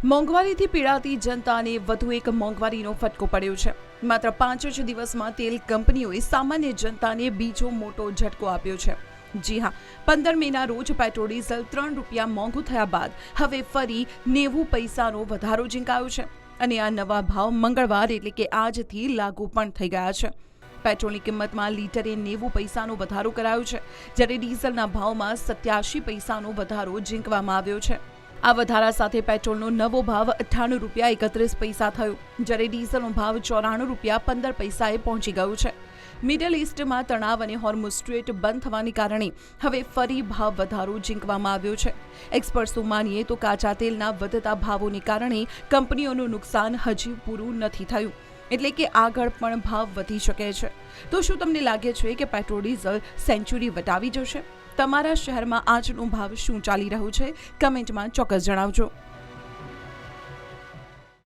મોંઘવારીથી પીડાતી જનતાને વધુ એક મોંઘવારીનો ફટકો પડ્યો છે। માત્ર 5 જ દિવસમાં તેલ કંપનીઓએ સામાન્ય જનતાને બીજો મોટો ઝટકો આપ્યો છે। જી હા, 15 મેના રોજ પેટ્રોલ ડીઝલ 3 રૂપિયા મોંઘું થયા બાદ હવે ફરી 90 પૈસાનો વધારો ઝીંકાયો છે અને આ નવા ભાવ મંગળવાર એટલે કે આજથી લાગુ પણ થઈ ગયા છે। પેટ્રોલની કિંમતમાં લીટરે 90 પૈસાનો વધારો કરાયો છે, જ્યારે ડીઝલના ભાવમાં 87 પૈસાનો વધારો ઝીંકવામાં આવ્યો છે। આ વધારા સાથે પેટ્રોલનો નવો ભાવ 98 રૂપિયા 31 પૈસા થયો, જ્યારે ડીઝલનો ભાવ 94 રૂપિયા 15 પૈસાએ પહોંચી ગયો છે। મિડલ ઇસ્ટમાં તણાવ અને હોર્મુઝ સ્ટ્રેટ બંધ થવાને કારણે હવે ફરી ભાવ વધારો ઝીંકવામાં આવ્યો છે। એક્સપર્ટ્સનું માનીએ તો કાચા તેલના વધતા ભાવોને કારણે કંપનીઓનું નુકસાન હજી પૂરું નથી થયું, એટલે કે આગળ પણ ભાવ વધી શકે છે। તો શું તમને લાગે છે કે પેટ્રોલ ડીઝલ સેન્ચુરી વટાવી જશે? તમારા શહેરમાં આજનો ભાવ શું ચાલી રહ્યો છે? કમેન્ટમાં ચોક્કસ જણાવજો।